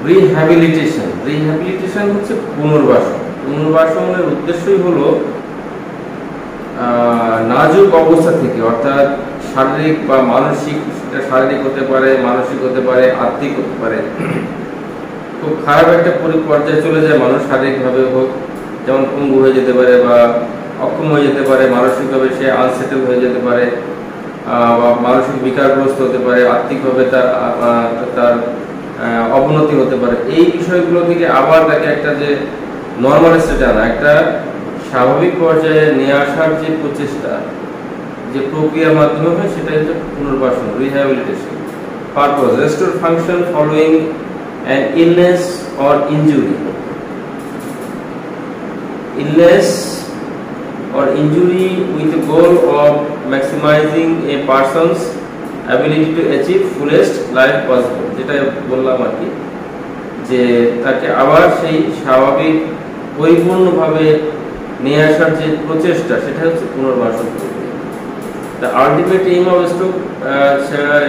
Rehabilitation হচ্ছে পুনর্বাসন। পুনর্বাসনের উদ্দেশ্যই হলো নাজুক অবস্থা থেকে, অর্থাৎ শারীরিক বা মানসিক, শারীরিক হতে পারে, মানসিক হতে পারে, আর্থিক হতে পারে, খুব খারাপ একটা পর্যায়ে চলে যায় মানুষ, শারীরিকভাবে হোক, যেমন পঙ্গু হয়ে যেতে পারে বা অক্ষম হয়ে যেতে পারে, মানসিকভাবে সে আনসেটেল হয়ে যেতে পারে, বা মানসিক বিকারগ্রস্ত হতে পারে, আর্থিকভাবে তার অবনতি হতে পারে। এই বিষয়গুলো থেকে আবার তাকে একটা যে নর্মাল স্টেটে আনা, একটা স্বাভাবিক পর্যায়ে নিয়ে আসার যে প্রচেষ্টা, যে প্রক্রিয়ার মাধ্যমে হয়, সেটা হচ্ছে পুনর্বাসন, rehabilitation. Purpose: restore function following an illness or injury. Illness or injury with the goal of maximizing a person's ability to achieve fullest life possible. যেটা বললাম আর কি, যে তাকে আবার সেই স্বাভাবিক পরিপূর্ণভাবে নিয়ে আসার যে প্রচেষ্টা, সেটা হচ্ছে পুনর্বাসন প্রক্রিয়া। The ultimate aim of stroke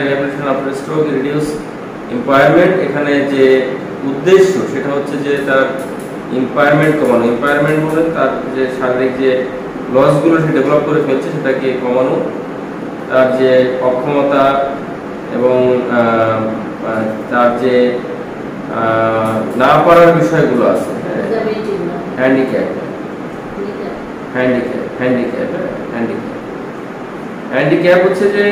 rehabilitation after stroke reduce impairment. এখানে যে উদ্দেশ্য সেটা হচ্ছে যে তার ইম্পায়ারমেন্ট কমানো। ইম্পায়ারমেন্ট বলে তার যে শারীরিক যে লসগুলো সে ডেভেলপ করে ফেলছে সেটাকে কমানো, তার যে অক্ষমতা এবং তার যে না পারার বিষয়গুলো আছে, হ্যান্ডিক্যাপ হচ্ছে যে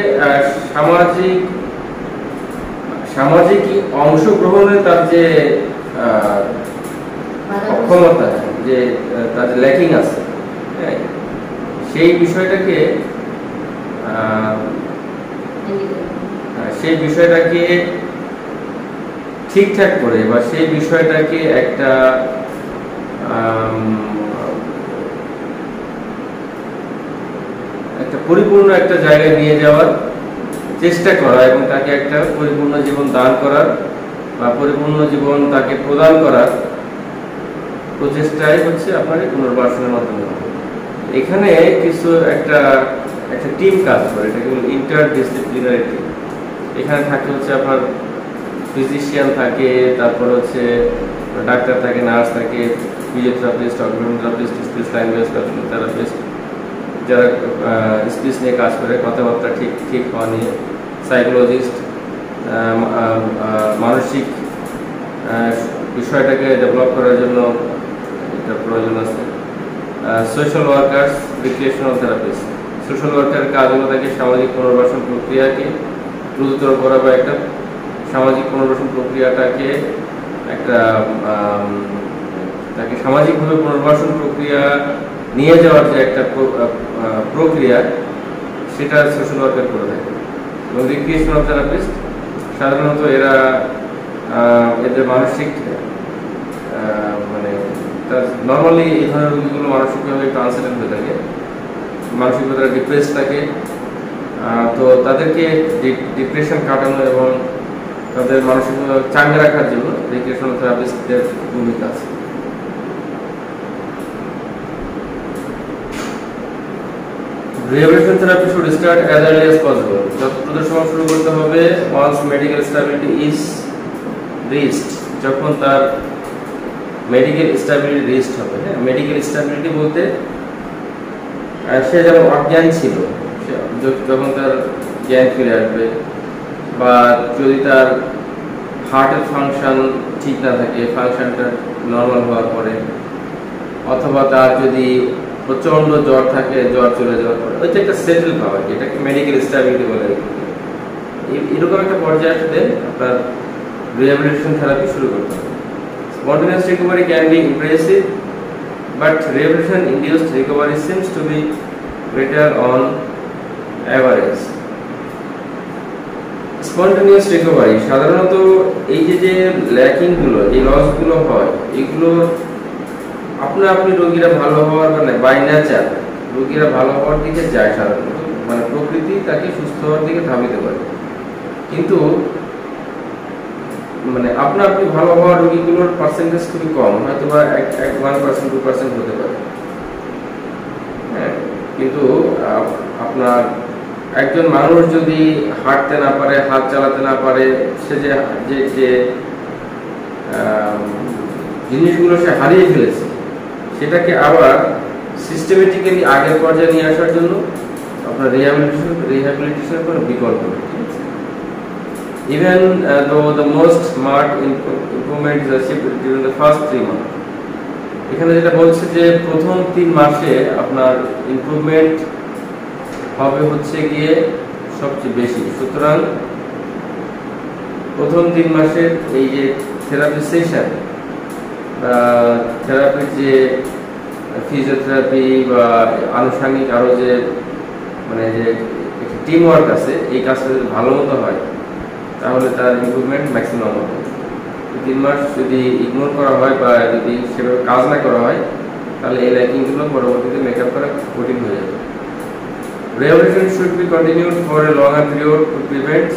সামাজিক অংশগ্রহণে তার যে অক্ষমতা, যে তার যে ল্যাকিং আছে, সেই বিষয়টাকে ঠিকঠাক করে বা সেই বিষয়টাকে একটা পরিপূর্ণ একটা জায়গায় নিয়ে যাওয়ার চেষ্টা করা এবং তাকে একটা পরিপূর্ণ জীবন দান করার বা পরিপূর্ণ জীবন তাকে প্রদান করার প্রচেষ্টাই হচ্ছে আপনার পুনর্বাসনের মাধ্যমে। এখানে কিছু একটা টিম কাজ করে, এটাকে বলে ইন্টারডিসিপ্লিনারি টিম। এখানে থাকে হচ্ছে আপনার ফিজিশিয়ান থাকে, তারপর হচ্ছে ডাক্তার থাকে, নার্স থাকে, physiotherapist, occupational therapist, speech language therapist, যারা স্পিচ নিয়ে কাজ করে, কথাবার্তা ঠিক হওয়া নিয়ে, সাইকোলজিস্ট, মানসিক বিষয়টাকে ডেভেলপ করার জন্য এটা প্রয়োজন আছে, social workers, recreational therapist. Social ওয়ার্কারের কাজ হলো তাকে সামাজিক পুনর্বাসন প্রক্রিয়াকে দ্রুততর করা বা একটা সামাজিক পুনর্বাসন প্রক্রিয়াটাকে তাকে সামাজিকভাবে পুনর্বাসন প্রক্রিয়া নিয়ে যাওয়ার যে একটা প্রক্রিয়া, সেটা সোশ্যাল ওয়ার্কার করে থাকে। এবং রিক্রিয়েশনাল থেরাপিস্ট সাধারণত এদের মানসিক নর্মালি এই ধরনের রোগীগুলো মানসিকভাবে একটু আনসেটেল হয়ে থাকে, মানসিকভাবে তারা ডিপ্রেস থাকে। তো তাদেরকে ডিপ্রেশন কাটানো এবং তাদের মানসিকভাবে চাঙ্গা রাখার জন্য রিক্রিয়েশনাল থেরাপিস্টদের ভূমিকা আছে। Rehabilitation therapy should start as early as possible. যত দ্রুত সময় শুরু করতে হবে once medical stability is reached, যখন তার মেডিকেল স্ট্যাবিলিটি রিস্ট হবে। হ্যাঁ, মেডিকেল স্ট্যাবিলিটি বলতে সে যেমন অজ্ঞান ছিল, যখন তার জ্ঞান ফিরে আসবে, বা যদি তার হার্টের ফাংশন ঠিক না থাকে, ফাংশনটা নর্মাল হওয়ার পরে, অথবা তার যদি প্রচন্ড জ্বর থাকে, জ্বর চলে যাওয়ার পরে, ওইটা একটা সেটেল পাওয়া, এটাকে মেডিকেল স্ট্যাবিলিটি বলে। এরকম একটা পর্যায়ে আসলে আপনার রিহ্যাবিলিটেশন থেরাপি শুরু করতে হবে। Spontaneous recovery can be impressive, but rehabilitation-induced recovery seems to be better on average. Spontaneous recovery সাধারণত এই যে ল্যাকিং গুলো, এই লস গুলো হয়, এগুলো আপনি রোগীরা ভালো হওয়ার বাই নেচার রোগীরা ভালো হওয়ার দিকে যায় সাধারণত, মানে প্রকৃতি তাকে সুস্থ হওয়ার দিকে ধাবিত করে। কিন্তু আপনি ভালো হওয়া রোগীগুলোর পার্সেন্টেজ খুবই কম, হয়তো বা 1% 2% হতে পারে। হ্যাঁ, কিন্তু আপনার একজন মানুষ যদি হাঁটতে না পারে, হাত চালাতে না পারে, সে যে জিনিসগুলো সে হারিয়ে ফেলেছে সেটাকে আবার সিস্টেমেটিক্যালি আগের পর্যায়ে নিয়ে আসার জন্য আপনার রিহ্যাবিলিটেশনের কোনো বিকল্প নেই। Even though the most marked improvement is achieved during the first 3 months, এখানে যেটা বলছে যে প্রথম 3 মাসে আপনার ইমপ্রুভমেন্ট হবে হচ্ছে গিয়ে সবচেয়ে বেশি। সুতরাং প্রথম 3 মাসের এই যে থেরাপি সেশন বা থেরাপির যে ফিজিওথেরাপি বা আনুষঙ্গিক আরো যে মানে যে টিম ওয়ার্ক আছে, এই কাজটা যদি ভালো মতো হয় তাহলে তার ইমপ্রুভমেন্ট ম্যাক্সিমাম হবে। 3 মাস যদি ইগনোর করা হয় বা যদি সেভাবে কাজ না করা হয় তাহলে এই ল্যাকিংগুলো পরবর্তীতে মেকআপ করা কঠিন হয়ে যাবে। Rehabilitation should be continued for a longer period to prevent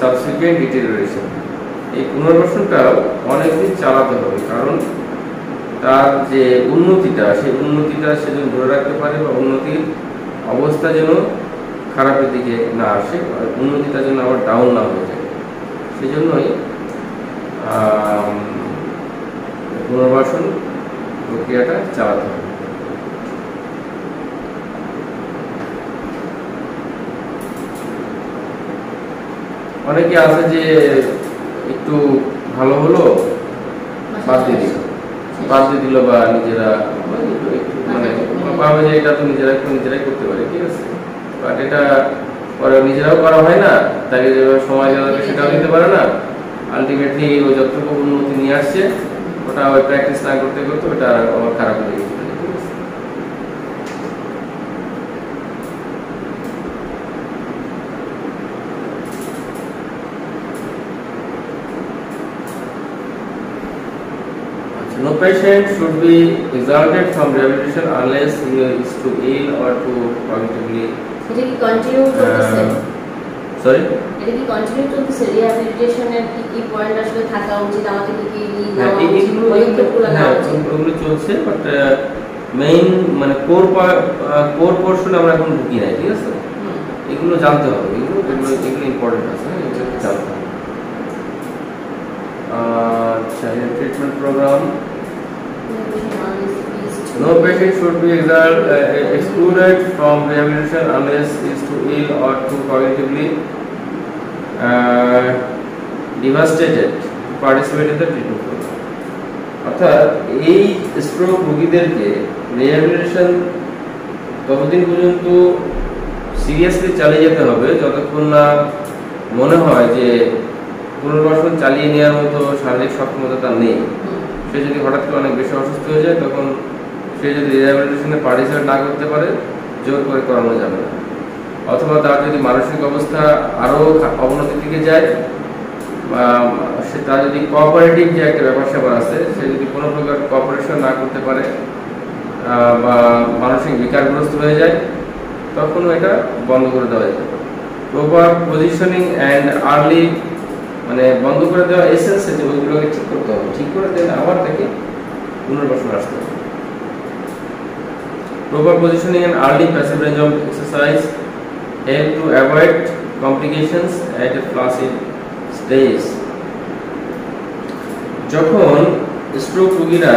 subsequent deterioration. এই পুনর্বাসনটা অনেকদিন চালাতে হবে, কারণ তার যে উন্নতিটা সেই উন্নতিটা সে যেন ধরে রাখতে পারে বা উন্নতির অবস্থা যেন খারাপের দিকে না আসে, উন্নতিটা যেন আবার ডাউন না হয়ে যায়, সেজন্যই পুনর্বাসন প্রক্রিয়াটা চালাতে হবে। অনেকে আছে যে একটু ভালো হলো বাদ দিয়ে দিল বা নিজেরা মানে ভাবে যে এটা তো নিজেরাই করতে পারে, ঠিক আছে, বাট এটা পরে নিজেরাও করা হয় না, তাকে যেভাবে সময় দেওয়া দরকার সেটাও দিতে পারে না। আলটিমেটলি ওই যতটুকু উন্নতি নিয়ে আসছে ওটা ওই প্র্যাকটিস না করতে করতে ওটা আবার খারাপ হয়ে গেছে। No patient should be exempted from rehabilitation unless he is too ill or too cognitively. এটা কি কন্টিনিউ চলতেছে? সরি, এটা কি কন্টিনিউ চলতেছে? রিহ্যাবিলিটেশনের কি পয়েন্ট আসলে থাকা উচিত, আমাদের কি এগুলো চলছে, বাট মেইন মানে কোর পোরশন আমরা এখন ঢুকি নাই, ঠিক আছে, এগুলো জানতে হবে, এগুলো ইম্পর্টেন্ট আছে, এগুলো জানতে হবে। Treatment program. No patient should be excluded from rehabilitation unless he is too ill or too cognitively devastated to participate in the treatment program. অর্থাৎ এই স্ট্রোক রোগীদেরকে রিহ্যাবিলিটেশন ততদিন পর্যন্ত সিরিয়াসলি চালিয়ে যেতে হবে যতক্ষণ না মনে হয় যে পুনর্বাসন চালিয়ে নেওয়ার মতো শারীরিক সক্ষমতা তার নেই। সে যদি হঠাৎ করে অনেক বেশি অসুস্থ হয়ে যায়, তখন সে যদি রিহ্যাবিলিটেশনে পার্টিসিপেট না করতে পারে, জোর করে করানো যাবে না। অথবা তার যদি মানসিক অবস্থা আরও অবনতির দিকে যায় বা সে তার যদি কোঅপারেটিভ যে একটা ব্যাপার স্যাপার আছে, সে যদি কোনো প্রকার কোঅপারেশন না করতে পারে বা মানসিক বিকারগ্রস্ত হয়ে যায়, তখনও এটা বন্ধ করে দেওয়া যেতে পারে। প্রপার পজিশনিং অ্যান্ড আর্লি মানে বন্ধ করে দেওয়া এসেন্স যে ওইগুলোকে ঠিক করতে হবে, ঠিক করে দিলে আবার তাকে পুনর্বাসন আসতে হবে। Proper positioning and early passive range of exercise help to avoid complications at a flaccid stage. যখন স্ট্রোক রোগীরা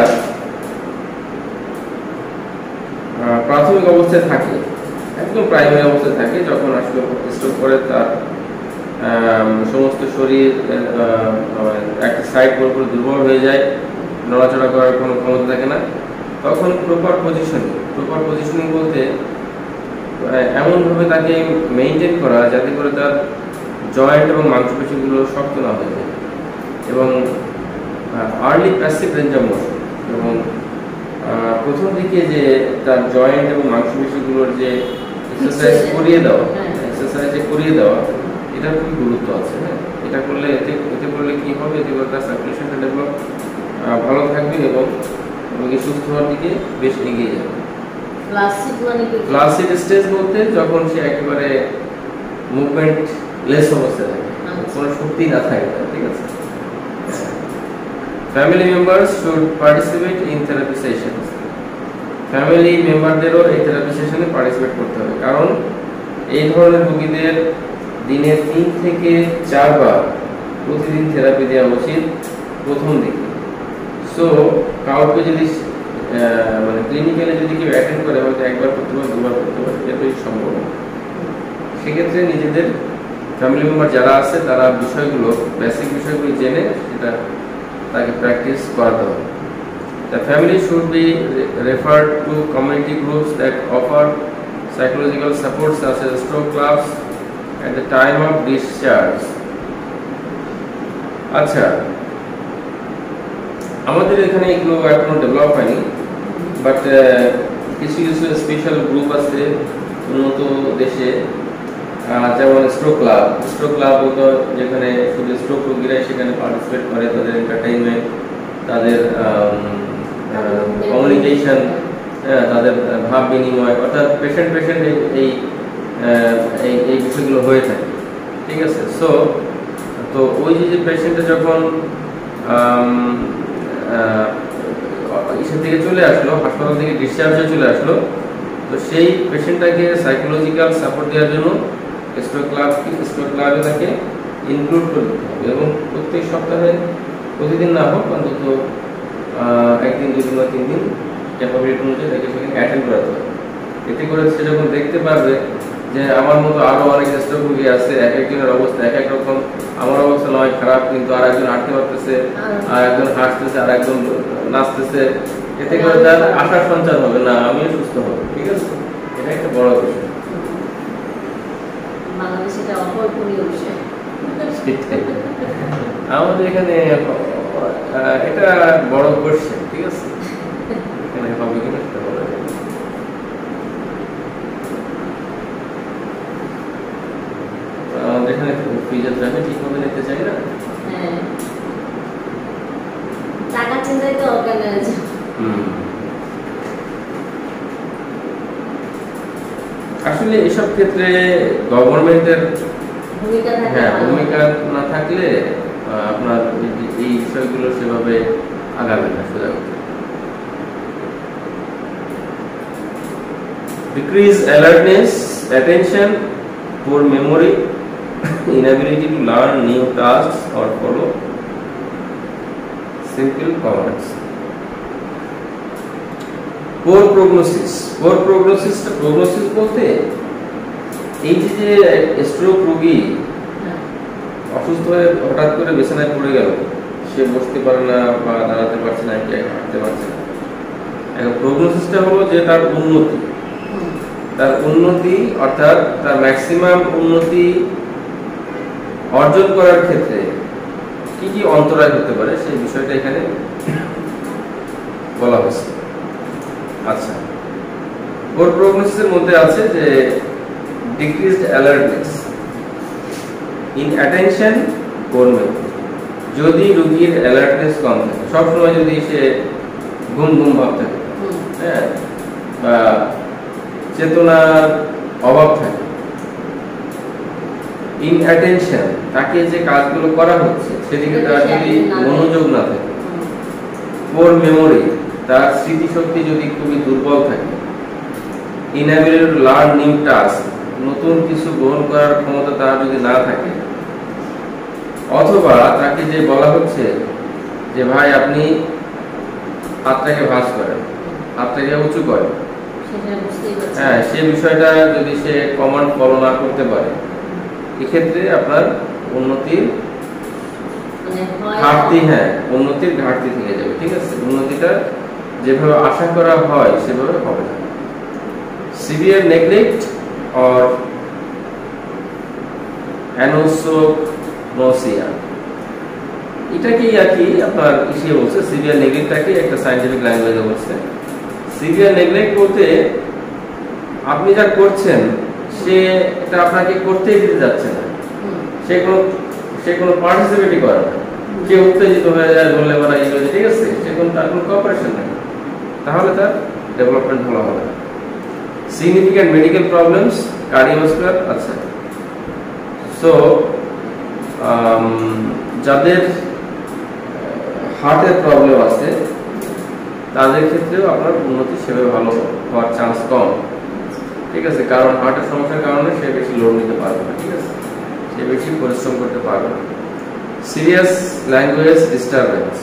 প্রাথমিক অবস্থায় থাকে, একদম প্রাইমারি অবস্থায় থাকে, যখন আসলে স্ট্রোক করে তার সমস্ত শরীর একটা সাইড পুরোপুরি দুর্বল হয়ে যায়, নড়াচড়া করার কোনো ক্ষমতা থাকে না, তখন প্রপার পজিশনিং বলতে এমনভাবে তাকে মেইনটেইন করা যাতে করে তার জয়েন্ট এবং মাংসপেশিগুলো শক্ত না হয়ে যায়, এবং early passive range of motion, এবং প্রথম দিকে যে তার জয়েন্ট এবং মাংসপেশিগুলোর যে এক্সারসাইজ করিয়ে দেওয়া এটা খুবই গুরুত্ব আছে। হ্যাঁ, এটা করলে এতে করলে কি হবে, এতে করে তার সার্কুলেশনটা ডেভেলপ ভালো থাকবে এবং রোগী সুস্থ হওয়ার দিকে বেশ এগিয়ে যাবে। ফ্লাসিড স্টেজ বলতে যখন সে একেবারে মুভমেন্ট লেস অবস্থায় থাকে, কোনো শক্তি না থাকে, ঠিক আছে। Family members should participate in therapy sessions. Family মেম্বারদেরও এই থেরাপি সেশনে পার্টিসিপেট করতে হবে, কারণ এই ধরনের রোগীদের দিনে 3 থেকে 4 বার প্রতিদিন থেরাপি দেওয়া উচিত প্রথম দিকে। সো কাউকে যদি মানে ক্লিনিক্যালে যদি কেউ অ্যাটেন্ড করে হয়তো একবার করতে পারে, দুবার করতে পারে, এটাই সম্ভব না। সেক্ষেত্রে নিজেদের ফ্যামিলি মেম্বার যারা আছে তারা বিষয়গুলো, বেসিক বিষয়গুলো জেনে সেটা তাকে প্র্যাকটিস করাতে হবে। The family should be referred to community groups that offer psychological support such as stroke clubs at the time of discharge. আচ্ছা, আমাদের এখানে এগুলো এখনো ডেভেলপ হয়নি, বাট কিছু কিছু স্পেশাল গ্রুপ আছে উন্নত দেশে, যেমন স্ট্রোক ক্লাব হতো, যেখানে শুধু স্ট্রোক রোগীরাই সেখানে পার্টিসিপেট করে, তাদের এন্টারটেইনমেন্ট, তাদের কমিউনিকেশন, তাদের ভাব বিনিময়, অর্থাৎ পেশেন্ট এই এই বিষয়গুলো হয়ে থাকে। ঠিক আছে, সো তো ওই যে পেশেন্টটা যখন ইসের থেকে চলে আসলো, হাসপাতাল থেকে ডিসচার্জ হয়ে চলে আসলো, তো সেই পেশেন্টটাকে সাইকোলজিক্যাল সাপোর্ট দেওয়ার জন্য স্ট্রোক ক্লাবে তাকে ইনক্লুড করতে হবে, এবং প্রত্যেক সপ্তাহে প্রতিদিন না হোক অন্তত একদিন, 2 দিন বা 3 দিন ক্যাপাবিলিটি অনুযায়ী তাকে সেখানে অ্যাটেন্ড করাতে হবে। এতে করে সে যখন দেখতে পারবে যে আমার মতো আরো অনেক স্ট্রোক রোগী আছে, এক একজনের অবস্থা এক এক রকম, আমার অবস্থা নয় খারাপ, কিন্তু আর একজন হাঁটতে পারতেছে, আর একজন হাঁটতেছে, আর একজন নাচতেছে, এতে করে তার আশার সঞ্চার হবে, না আমিও সুস্থ হব। ঠিক আছে, এটা একটা বড় বিষয়। বাংলাদেশে এটা অকল্পনীয় বিষয়। আমাদের এখানে এটা বড় কোশ্চেন। ঠিক আছে, এখানে হবে কিনা সেটা বলা যায় না। আমাদের এখানে ফিজার জানে ঠিক মতো নিতে চাই না। হ্যাঁ, টাকা চিন্তায় তো অর্গানাইজ। আসলে এসব ক্ষেত্রে গভর্নমেন্টের ভূমিকা না থাকলে আপনার এই বিষয়গুলো সেভাবে আগাবে না সোজা কথা। Decrease alertness, attention, poor memory, inability to learn new tasks or follow simple commands. Poor prognosis বলতে এই যে স্ট্রোক রোগী অসুস্থ হয়ে হঠাৎ করে বিছানায় পড়ে গেল, সে বসতে পারে না বা দাঁড়াতে পারছে না, হাঁটতে পারছে না। এখন প্রগনোসিসটা হলো যে তার উন্নতি অর্থাৎ তার ম্যাক্সিমাম উন্নতি অর্জন করার ক্ষেত্রে কি কি অন্তরায় হতে পারে সেই বিষয়টা এখানে বলা হয়েছে। আচ্ছা, ওর প্রগনোসিসের মধ্যে আছে যে ডিক্রিজড অ্যালার্টনেস, ইনঅ্যাটেনশন, পোর মেমরি। যদি রোগীর অ্যালার্টনেস কম থাকে, সবসময় যদি সে ঘুম ভাব থাকে, হ্যাঁ, বা চেতনার অভাব থাকে, ইনঅ্যাটেনশন, তাকে যে কাজগুলো করা হচ্ছে সেদিকে তার যদি মনোযোগ না থাকে, পোর মেমোরি, তার স্মৃতিশক্তি যদি খুবই দুর্বল থাকে, inability to learn new task, নতুন কিছু গ্রহণ করার ক্ষমতা তার যদি না থাকে, অথবা তাকে যে বলা হচ্ছে যে ভাই আপনি হাতটাকে ভাঁজ করেন, হাতটাকে উঁচু করেন, হ্যাঁ, সে বিষয়টা যদি সে কমান্ড ফলো না করতে পারে, এক্ষেত্রে আপনার উন্নতির ঘাটতি থেকে যাবে। ঠিক আছে, উন্নতিটা যেভাবে আশা করা হয় সেভাবে হবে না। সিভিয়ার নেগলেক্ট অর অ্যানোসোগনোসিয়া, এটাকেই আর কি আপনার ইসে বলছে, সিভিয়ার নেগলেক্টটাকে একটা সায়েন্টিফিক ল্যাঙ্গুয়েজে বলছে। সিভিয়ার নেগলেক্ট বলতে আপনি যা করছেন সে এটা আপনাকে করতেই দিতে যাচ্ছে না, সে কোনো পার্টিসিপেটই করে না, কেউ উত্তেজিত হয়ে যায় বললে বলা এই হয়েছে, ঠিক আছে, সে তার কোনো কোঅপারেশন নেই, তাহলে তার ডেভেলপমেন্ট ভালো হবে না। Significant medical problems, cardiovascular. আচ্ছা, সো যাদের হার্টের প্রবলেম আছে তাদের ক্ষেত্রেও আপনার উন্নতি সেভাবে ভালো হওয়ার চান্স কম। ঠিক আছে, কারণ হার্টের সমস্যার কারণে সে বেশি লোড নিতে পারবে না, ঠিক আছে, সে বেশি পরিশ্রম করতে পারবে না। সিরিয়াস ল্যাঙ্গুয়েজ ডিস্টারবেন্স,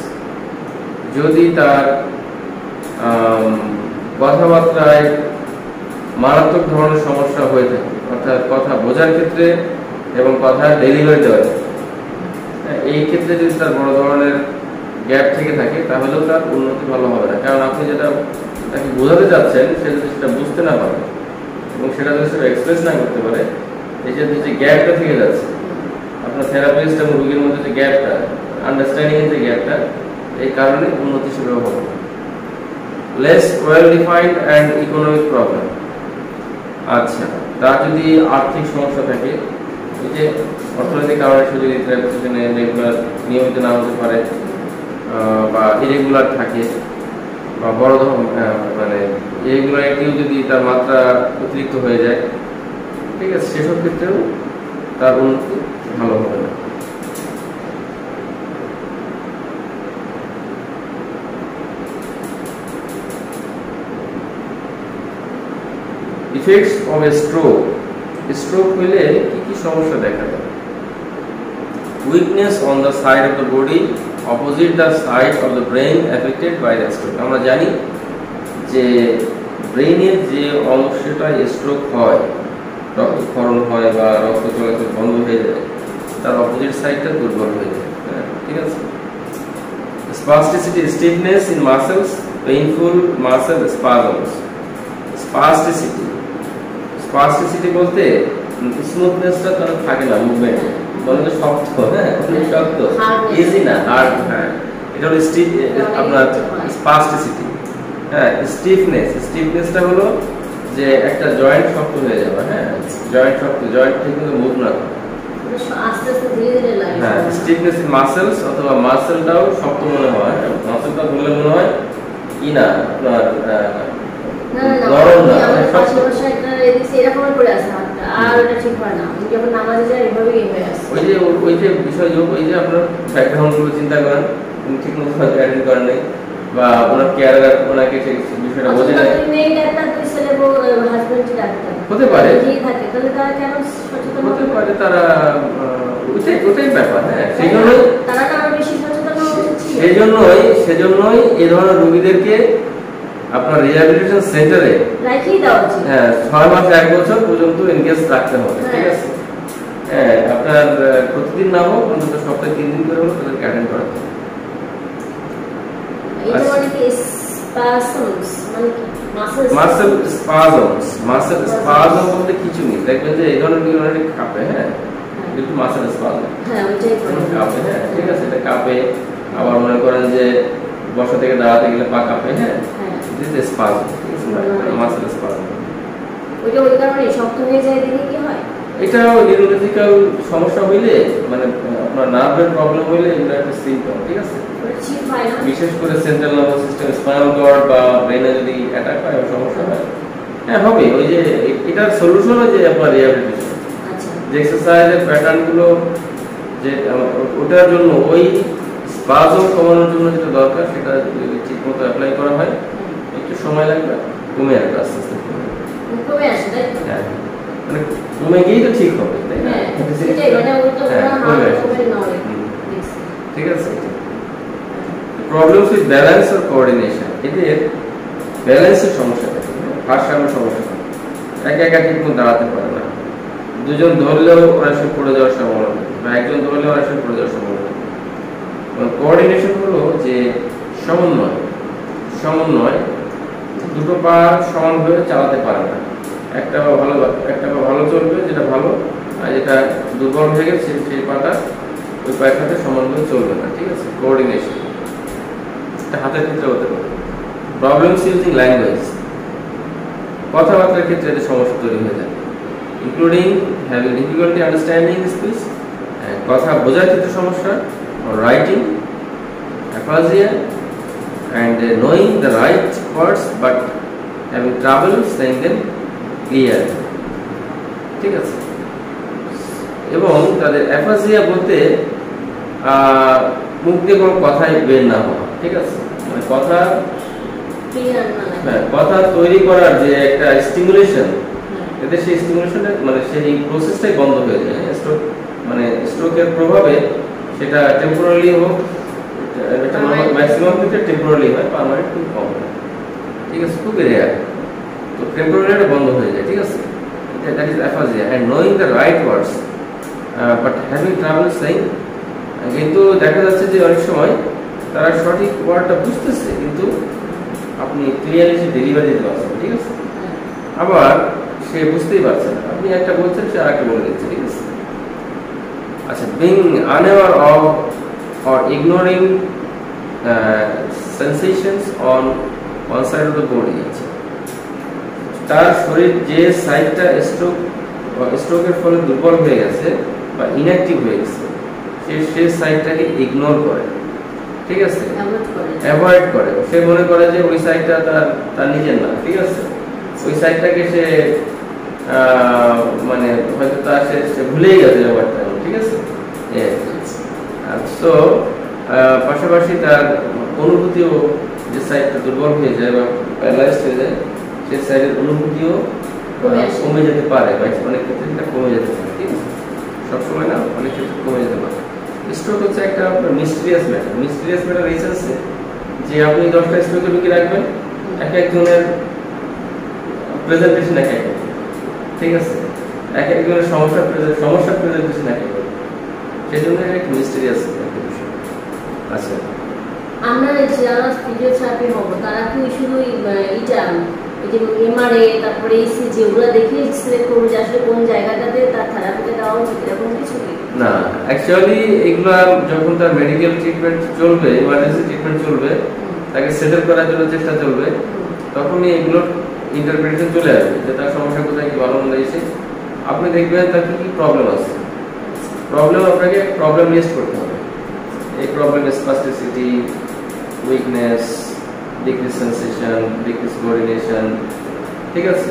যদি তার কথাবার্তায় মারাত্মক ধরনের সমস্যা হয়ে থাকে, অর্থাৎ কথা বোঝার ক্ষেত্রে এবং কথা ডেলিভারি দেওয়ার ক্ষেত্রে, এই ক্ষেত্রে যদি তার বড় ধরনের গ্যাপ থেকে থাকে তাহলেও তার উন্নতি ভালো হবে না। কারণ আপনি যেটা তাকে বোঝাতে চাচ্ছেন সে যদি সেটা বুঝতে না পারে এবং সেটা যদি সেটা এক্সপ্রেস না করতে পারে, এই যে গ্যাপটা থেকে যাচ্ছে, আপনার থেরাপিস্ট এবং রোগীর মধ্যে যে গ্যাপটা, আন্ডারস্ট্যান্ডিং এর যে গ্যাপটা, এই কারণে উন্নতি সেভাবে হবে না। Less well defined and economic problem. আচ্ছা, তার যদি আর্থিক সমস্যা থাকে, এই যে অর্থনৈতিক কারণে সে যদি থেরাপিস্টে রেগুলার নিয়মিত না হতে পারে বা ইরেগুলার থাকে বা বড় মানে ইরেগুলারিটিও যদি তার মাত্রা অতিরিক্ত হয়ে যায়, ঠিক আছে, সেসব ক্ষেত্রেও তার উন্নতি ভালো হবে না। Effects of a stroke. Stroke হলে কি কি সমস্যা দেখা যায়? Weakness on the side of the body opposite the side of the brain affected by the stroke. আমরা জানি যে ব্রেনের যে অংশটা স্ট্রোক হয়, রক্তক্ষরণ হয় বা রক্ত চলাচল বন্ধ হয়ে যায়, তার অপোজিট সাইডটা দুর্বল হয়ে যায়, ঠিক আছে। Spasticity, stiffness in muscles, painful muscle spasms. Spasticity, spasticity বলতে স্মুথনেসটা তো থাকে না, মুভমেন্ট বলে তো শক্ত, হ্যাঁ শক্ত, ইজি না, হার্ড, হ্যাঁ এটা হলো আপনার স্পাস্টিসিটি। হ্যাঁ, স্টিফনেস, স্টিফনেসটা হলো যে একটা জয়েন্ট শক্ত হয়ে যাবে, হ্যাঁ জয়েন্ট শক্ত, জয়েন্ট ঠিক মতো মুভ না করে, আস্তে আস্তে ধীরে ধীরে লাগে। হ্যাঁ, স্টিফনেস ইন মাসেলস, অথবা মাসেলটাও শক্ত মনে হয়, মাসেলটা ধরলে মনে হয় কি না আপনার নরম না, শক্ত, এরকম করে আসে হাতটা, আর এটা ঠিক হয় না, যখন নামাজে যায় এভাবেই হয়ে আসে। ওই যে বিষয়, ওই যে আপনার ব্যাকগ্রাউন্ড গুলো চিন্তা করেন, ঠিক মতো অ্যাটেন্ড করেন নাই, বা ওনার কেয়ারার ওনাকে সেই বিষয়টা বোঝে নাই, হতে পারে, হতে পারে তারা ওটাই ব্যাপার, হ্যাঁ সেজন্যই এই ধরনের রোগীদেরকে আপনার রিহ্যাবিলিটেশন সেন্টারে হ্যাঁ 6 মাস 1 বছর পর্যন্ত এনগেজ রাখতে হবে, ঠিক আছে। হ্যাঁ, আপনার প্রতিদিন না হোক অন্তত সপ্তাহে 3 দিন করে হোক তাদেরকে অ্যাটেন্ড করাতে হবে। মাসেল স্পাজমস, মাসেল স্পাজম বলতে কিছু নেই, দেখবেন যে এই ধরনের অনেক কাঁপে, হ্যাঁ কিন্তু মাসেল স্পাজম কাঁপে, হ্যাঁ ঠিক আছে, এটা কাঁপে। আবার মনে করেন যে বসা থেকে দাঁড়াতে গেলে পা কাঁপে, হ্যাঁ this is spasm, muscle spasm. ওইটা ওই কারণে শক্ত হয়ে যায়, দেখে কি হয়, এটা নিউরোলজিক্যাল সমস্যা হইলে, মানে আপনার নার্ভের প্রবলেম হইলে এটা একটা সিম্পটম, ঠিক আছে। বিশেষ করে central nervous system, spinal cord বা ব্রেনে যদি অ্যাটাক হয় সমস্যা হয়, হ্যাঁ হবে। ওই যে এটার সলিউশন হয় যে আপনার রিহ্যাবিলিটেশন, যে এক্সারসাইজের প্যাটার্নগুলো, যে ওটার জন্য ওই স্পাজম কমানোর জন্য যেটা দরকার সেটা যদি ঠিকমতো অ্যাপ্লাই করা হয়, একটু সময় লাগবে, কমে আসবে আস্তে আস্তে, কমে আসে, তাই তো? হ্যাঁ, মানে কমে গিয়েই তো ঠিক হবে, তাই না? ঠিক আছে। Problems with balance or coordination, এদের ব্যালেন্সের সমস্যা থাকে, ভারসাম্যের সমস্যা থাকে, একা একা ঠিক মতো দাঁড়াতে পারে না, দুজন ধরলেও অনেক সময় পড়ে যাওয়ার সম্ভাবনা থাকে, বা একজন ধরলেও অনেক সময় পড়ে যাওয়ার সম্ভাবনা থাকে। কোঅর্ডিনেশন হলো যে সমন্বয়, দুটো পা সমানভাবে চালাতে পারে না, একটা পা ভালো চলবে যেটা ভালো, আর যেটা দুর্বল হয়ে গেছে সেই পাটা ওই পায়ের সাথে সমানভাবে চলবে না, ঠিক আছে। কোঅর্ডিনেশন হাতের ক্ষেত্রে হতে পারে। প্রবলেমস ইউজিং ল্যাঙ্গুয়েজ, কথাবার্তার ক্ষেত্রে এদের সমস্যা তৈরি হয়ে যায়, including having difficulty understanding speech, কথা বোঝার ক্ষেত্রে সমস্যা, writing, অ্যাফাজিয়া, and knowing the right words but having trouble saying them clear, ঠিক আছে। এবং তাদের অ্যাফাজিয়া বলতে মুখ দিয়ে কোনো কথাই বের না হওয়া, ঠিক আছে, মানে কথা তৈরি করার যে একটা স্টিমুলেশন, এতে সেই স্টিমুলেশনটা মানে সেই প্রসেসটাই বন্ধ হয়ে যায়। স্ট্রোক মানে স্ট্রোকের প্রভাবে সেটা টেম্পোরারি হোক এটা ম্যাক্সিমাম ক্ষেত্রে টেম্পোরারি হয়, পার্মানেন্ট খুব কম হয়, ঠিক আছে, খুব রেয়ার। তো টেম্পোরারি বন্ধ হয়ে যায়, ঠিক আছে, that is aphasia. And knowing the right words but having trouble saying, কিন্তু দেখা যাচ্ছে যে অনেক সময় তারা সঠিক ওয়ার্ডটা বুঝতেছে কিন্তু আপনি ক্লিয়ারলি সে ডেলিভারি দিতে পারছেন, ঠিক আছে, আবার সে বুঝতেই পারছে না, আপনি একটা বলছেন সে আরেকটা বলে দিচ্ছে, ঠিক আছে। আচ্ছা, being unaware of or ignoring সেন্সেশনস on one side of the body, আছে তার শরীর যে সাইডটা স্ট্রোকের ফলে দুর্বল হয়ে গেছে বা ইনঅ্যাক্টিভ হয়ে গেছে, সে সাইডটাকে ইগনোর করে, ঠিক আছে, অ্যাভয়েড করে। সে মনে করে যে ওই সাইডটা তার নিজের না, ঠিক আছে, ওই সাইডটাকে সে মানে হয়তো সে ভুলেই গেছে ব্যাপারটা, ঠিক আছে। তো পাশাপাশি তার অনুভূতিও, যে সাইডটা দুর্বল হয়ে যায় বা প্যারালাইজড হয়ে যায়, সে সাইডের অনুভূতিও কমে যেতে পারে, বা অনেক ক্ষেত্রে এটা কমে যেতে পারে, ঠিক আছে, সবসময় না, অনেক ক্ষেত্রে কমে যেতে পারে। স্ট্রোক হচ্ছে একটা মিস্টিরিয়াস ম্যাটার এই সেন্সে যে আপনি 10টা স্ট্রোকের রুগী রাখবেন, এক একজনের প্রেজেন্টেশন এক এক, ঠিক আছে, এক একজনের সমস্যার প্রেজেন্টেশন এক এক, সেই জন্য এটা একটা মিস্টিরিয়াস একটা বিষয়। আচ্ছা, আমরা যারা ফিজিওথেরাপি হব তারা কি শুধু এটা এই যে এমআরআই তারপরে ইসিজি ওগুলো দেখে সিলেক্ট করব যে আসলে কোন জায়গাটাতে তার থেরাপিটা দেওয়া উচিত, এরকম কিছু কি? না, অ্যাকচুয়ালি এগুলা যখন তার মেডিকেল ট্রিটমেন্ট চলবে, ইমার্জেন্সি ট্রিটমেন্ট চলবে, তাকে সেটেল করার জন্য চেষ্টা চলবে, তখনই এগুলোর ইন্টারপ্রিটেশন চলে আসবে যে তার সমস্যা কোথায়, কি ভালো মন্দ এসে আপনি দেখবেন তার কি প্রবলেম আছে। আপনাকে প্রবলেম লিস্ট করতে হবে। এই problem spasticity, weakness, decrease sensation, decrease coordination, ঠিক আছে,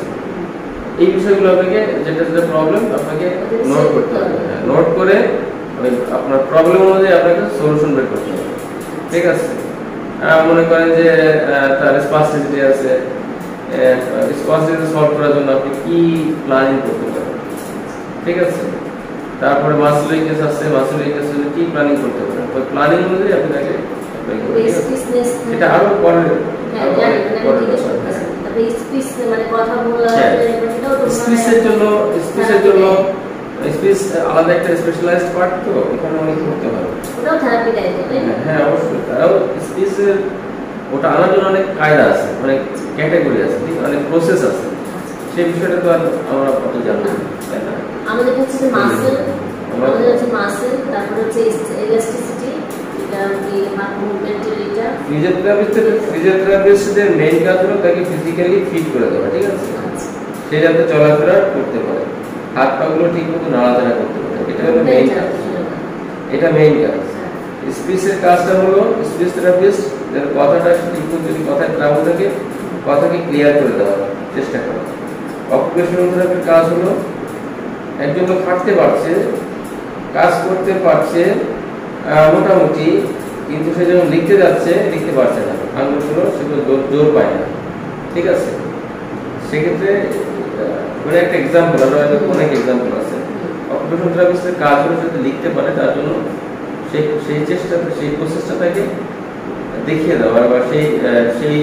এই বিষয়গুলো আপনাকে যেটা প্রবলেম আপনাকে নোট করতে হবে। নোট করে আপনার প্রবলেম অনুযায়ী আপনাকে সলিউশন বের করতে হবে, ঠিক আছে। মনে করেন যে তার স্পাস্টিসিটি আছে, স্পাস্টিসিটি সলভ করার জন্য আপনি কি প্ল্যানিং করতে পারেন, ঠিক আছে। তারপরে মাসল উইকনেস আছে, মাসল উইকনেসের জন্য কি প্ল্যানিং করতে পারেন, ওই প্ল্যানিং অনুযায়ী আপনি তাকে এটা আরো পরে স্পিচ আলাদা একটা স্পেশালাইজড পার্ট, তো এখানে অনেক করতে হবে। হ্যাঁ, অবশ্যই তারাও স্পিচের ওটা আনার জন্য অনেক কায়দা আছে, অনেক ক্যাটাগরি আছে, ঠিক, অনেক প্রসেস আছে, সেই বিষয়টা তো আর আমরা অত জানি না, তাই না। আমাদের হচ্ছে মাসল, তারপর হচ্ছে ইলাস্টিসিটি, এটা কি মুভমেন্টের, এটা ফিজিওথেরাপিস্টদের মেইন কাজ হলো তাকে ফিজিক্যালি ফিট করে দেওয়া, ঠিক আছে, সে যাতে চলাফেরা করতে পারে, হাত পা গুলো ঠিক মতো নাড়াচাড়া করতে পারে, এটা হলো মেইন কাজ, এটা মেইন কাজ। স্পিচের কাজটা হলো স্পিচ থেরাপিস্ট যার কথাটা ঠিক মতো, যদি কথায় ট্রাবল থাকে কথাকে ক্লিয়ার করে দেওয়ার চেষ্টা করা। অকুপেশনাল থেরাপির কাজ হলো একজন লোক হাঁটতে পারছে, কাজ করতে পারছে মোটামুটি, কিন্তু সে যখন লিখতে যাচ্ছে লিখতে পারছে না, আঙুলগুলো সেগুলো জোর পায় না, ঠিক আছে। সেক্ষেত্রে মানে একটা এক্সাম্পল, অনেক এক্সাম্পল আছে। অকুপেশনাল থেরাপিস্টের কাজ হলো যদি লিখতে পারে তার জন্য সেই চেষ্টাটা, সেই প্রসেসটা তাকে দেখিয়ে দেওয়া, বা সেই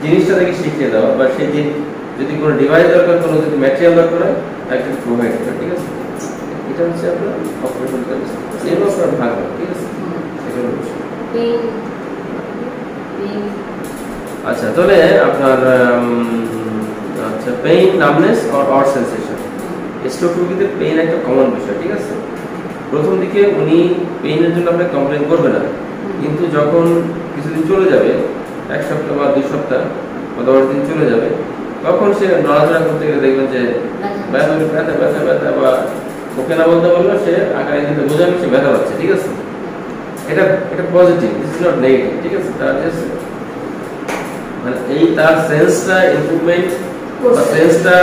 জিনিসটা তাকে শিখিয়ে দেওয়া, বা সেই যদি কোনো ডিভাইস দরকার, কোনো যদি ম্যাটেরিয়াল দরকার হয় তাকে প্রোভাইড করা, ঠিক আছে। এটা হচ্ছে আপনার অপারেশন থেরাপিস্ট, এগুলো আপনার ভাগ, ঠিক আছে। আচ্ছা, তাহলে আপনার আচ্ছা, pain, numbness or sensation, stroke রোগীদের পেইন একটা কমন বিষয়, ঠিক আছে। প্রথম দিকে উনি পেইনের জন্য আপনি কমপ্লেন করবে না, কিন্তু যখন কিছুদিন চলে যাবে, 1 সপ্তাহ বা 2 সপ্তাহ বা 10 দিন চলে যাবে, তখন সে নড়াচড়া করতে গেলে দেখবেন যে ব্যথা ব্যথা ব্যথা ব্যথা, বা ওকে না বলতে পারলো সে আকারে দিতে বোঝাবে সে ব্যথা পাচ্ছে, ঠিক আছে। এটা positive, this is not negative, ঠিক আছে। তার মানে এই তার সেন্সটা ইমপ্রুভমেন্ট বা সেন্সটা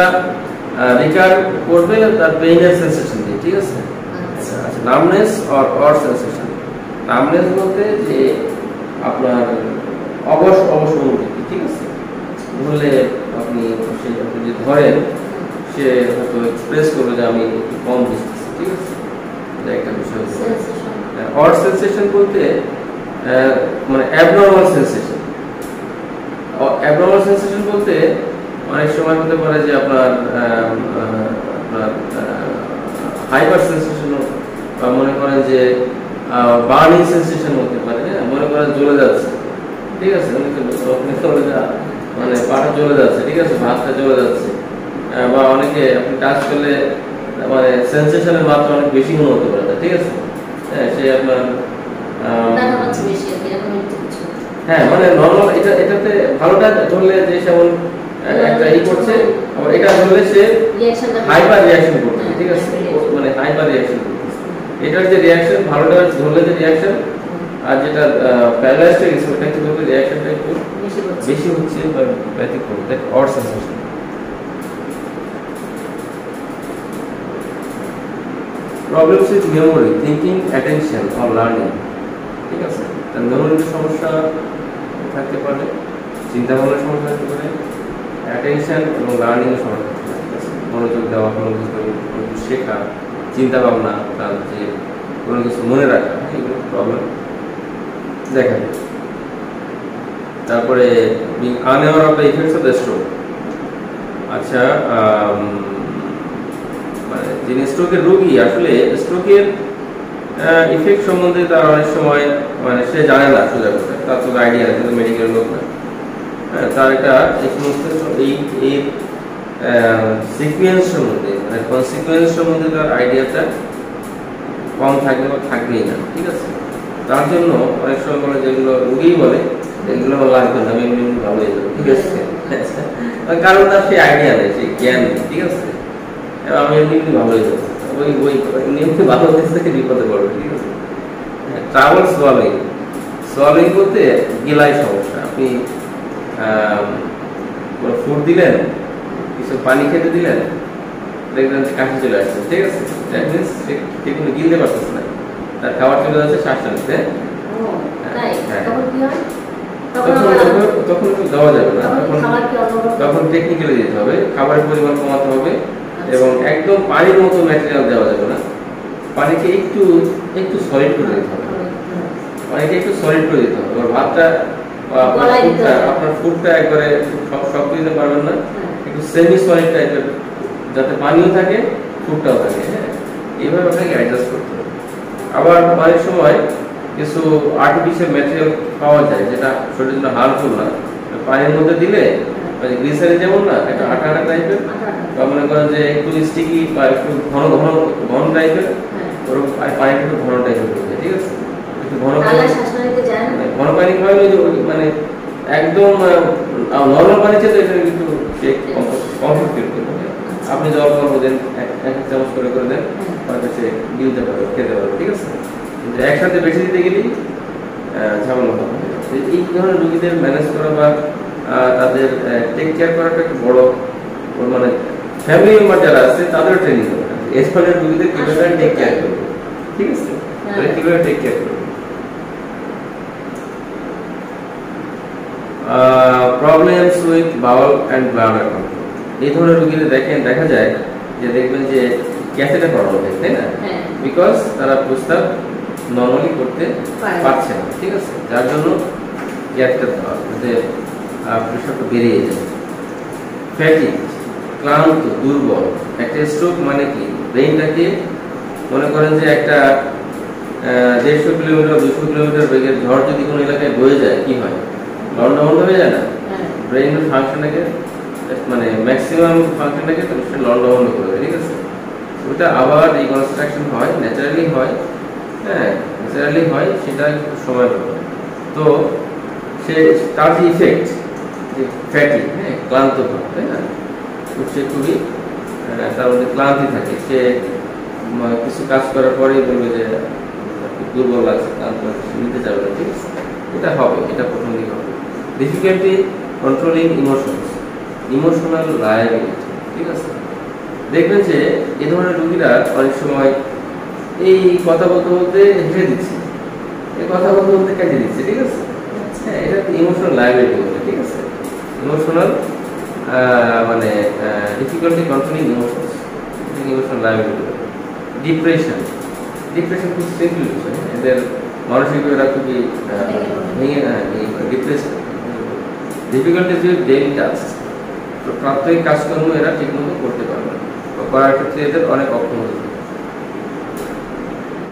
রিকার করবে তার পেইনের সেন্সেশন দিয়ে, ঠিক আছে। আচ্ছা, নামনেস অর সেন্সেশন, নামনেস বলতে যে আপনার অবশ অনুভূতি, ঠিক আছে। বললে আপনি যদি ধরেন সে হয়তো এক্সপ্রেস করবে যে আমি একটু কম বুঝতেছি, ঠিক আছে, এটা একটা বিষয়। অর সেন্সেশন বলতে মানে অ্যাবনর্মাল সেন্সেশন। অ্যাবনর্মাল সেন্সেশন বলতে অনেক সময় হতে পারে যে আপনার হাইপার সেন্সেশন, বা মনে করেন যে বার্নিং সেন্সেশন হতে পারে, হ্যাঁ, মনে করেন জ্বলে যাচ্ছে, ঠিক আছে, মানে পাটা জ্বলে যাচ্ছে, ঠিক আছে, ভাতটা জ্বলে যাচ্ছে, বা অনেকে আপনি টাচ করলে মানে সেন্সেশনের মাত্রা অনেক বেশি মনে হতে পারে, ঠিক আছে, হ্যাঁ, সে আপনার হ্যাঁ মানে নর্মাল এটাতে ভালোটা ধরলে যে যেমন একটা করছে, আবার এটা ধরলে সে হাইপার রিঅ্যাকশন করছে, ঠিক আছে, মানে হাইপার রিঅ্যাকশন করছে। এটার যে রিঅ্যাকশন ভালোটা ধরলে যে রিঅ্যাকশন, আর যেটা প্যারালাইজড হয়ে গেছে ওটা একটু ধরলে রিঅ্যাকশনটা একটু বেশি হচ্ছে বা ব্যতিক্রম, that odd sensation. Problems with memory, thinking, attention or learning, ঠিক আছে, তার মেমোরির সমস্যা থাকতে পারে, চিন্তা ভাবনার সমস্যা থাকতে পারে, অ্যাটেনশন এবং লার্নিং এর সমস্যা থাকতে পারে, মনোযোগ দেওয়া, কোনো কিছু শেখা, চিন্তা ভাবনা, তার যে কোনো কিছু মনে রাখা, এগুলো প্রবলেম দেখা যায়। তারপরে unaware of the effects of the stroke. আচ্ছা, মানে যিনি স্ট্রোকের রোগী, আসলে স্ট্রোকের ইফেক্ট সম্বন্ধে তার অনেক সময় মানে সে জানে না, সোজা কথা, তার তো আইডিয়া আছে, মেডিকেল লোক না, হ্যাঁ, তার এটা এই সমস্ত এই সিকুয়েন্স সম্বন্ধে, মানে কনসিকুয়েন্স সম্বন্ধে তার আইডিয়াটা কম থাকবে বা থাকবেই না, ঠিক আছে। তার জন্য অনেক সময় বলে, যেগুলো রোগী বলে এগুলো লাগবে না, আমি এমনি ভালো হয়ে যাবো, ঠিক আছে, কারণ তার সেই আইডিয়া নেই, সেই জ্ঞান নেই, ঠিক আছে, আমি এমনি ভালো হয়ে যাবো, ওই এমনি ভালো থেকে বিপদে পড়বে, ঠিক আছে। ট্রাভেল সোয়ালিং, সোয়ালিং বলতে গিলাই সমস্যা। আপনি ফুড দিলেন, কিছু পানি খেতে দিলেন, দেখবেন যে কাশি চলে আসছে, ঠিক আছে, দ্যাট মিনস ঠিক মতো গিলতে পারতেছে না, তার খাবার চলে যাচ্ছে শ্বাসটা নিতে, তখন দেওয়া যাবে না, তখন টেকনিক্যালি দিতে হবে, খাবারের পরিমাণ কমাতে হবে, এবং একদম পানির মতো ম্যাটেরিয়াল দেওয়া যাবে না, পানিকে একটু একটু সলিড করে দিতে হবে, পানিকে একটু সলিড করে দিতে হবে। ভাতটা আপনার ফুডটা একবারে শক্ত দিতে পারবেন না, একটু সেমি সলিড টাইপের, যাতে পানিও থাকে ফুডটাও থাকে, হ্যাঁ, এইভাবে আপনাকে অ্যাডজাস্ট করতে হবে। আবার অনেক সময় কিছু আর্টিফিশিয়াল ম্যাটেরিয়াল পাওয়া যায় যেটা শরীরের জন্য হার্মফুল না, পানির মধ্যে দিলে গ্লিসারিন যেমন না, একটা আটা আটা টাইপের, বা মনে করেন যে একটু স্টিকি বা একটু ঘন ঘন ঘন টাইপের, ওরকম পানিটা একটু ঘন টাইপের হয়ে যায়, ঠিক আছে, একটু ঘন ঘন পানি খাওয়ালে মানে একদম নর্মাল পানি চেয়ে এটা কিন্তু কমফোর্ট ফিল করবে। আপনি জল গল্প দেন, এক চামচ করে করে দেন, সে গিলতে পারবে, খেতে পারবে, ঠিক আছে, কিন্তু একসাথে বেশি দিতে গেলেই ঝামেলা হবে। এই ধরনের রোগীদের ম্যানেজ করা বা তাদের টেক কেয়ার করাটা একটা বড়, মানে ফ্যামিলি মেম্বার যারা আছে তাদের ট্রেনিং হবে, এই ধরনের রোগীদের কিভাবে টেক কেয়ার করবে, ঠিক আছে, কিভাবে টেক কেয়ার করবে। Problems with Baul and bladder control, এই ধরনের রোগীদের দেখা যায় যে দেখবেন যে ক্যাথেটা করানো হয়, তাই না, বিকজ তারা প্রস্তাব নর্মালি করতে পারছে না, ঠিক আছে, যার জন্য ক্যাথেটা দেওয়া, যাতে প্রেশারটা বেরিয়ে যায়। ফ্যাটিক, ক্লান্ত, দুর্বল। একটা স্ট্রোক মানে কি, ব্রেইনটাকে মনে করেন যে একটা 150 কিলোমিটার 200 কিলোমিটার বেগের ঝড় যদি কোনো এলাকায় বয়ে যায় কি হয়, লন্ডভন্ড হয়ে যায় না, ব্রেইনের ফাংশনটাকে মানে ম্যাক্সিমাম ফাংশনটাকে লন্ডভন্ড করে দেয়, ঠিক আছে, ওটা আবার রিকনস্ট্রাকশন হয়, ন্যাচারালি হয়, হ্যাঁ, ন্যাচারালি হয়, সেটা সময় পাবে। তো সে তার যে ইফেক্ট, যে ফ্যাটি, হ্যাঁ, ক্লান্ত ভাব, তাই না, সে খুবই তার মধ্যে ক্লান্তি থাকে, সে কিছু কাজ করার পরেই বলবে যে দুর্বল লাগছে, ক্লান্ত লাগছে, নিতে যাবে না, ঠিক আছে, এটা হবে, এটা প্রথম দিকে হবে। Difficulty controlling emotions, emotional liability, ঠিক আছে, দেখবেন যে এই ধরনের রোগীরা অনেক সময় এই কথা বলতে বলতে হেসে দিচ্ছে, এই কথা বলতে বলতে কেটে দিচ্ছে, ঠিক আছে, হ্যাঁ, এটা ইমোশনাল লায়াবিলিটি বলে, ঠিক আছে, ইমোশনাল মানে difficulty controlling emotions, emotional liability. Depression, depression খুব সিম্পল বিষয়, এদের মানসিকভাবে এরা খুবই ভেঙে depress, difficulties with daily task, তো প্রাত্যহিক কাজকর্ম এরা ঠিকমতো করতে পারবে না, বা করার ক্ষেত্রে এদের অনেক অক্ষমতা।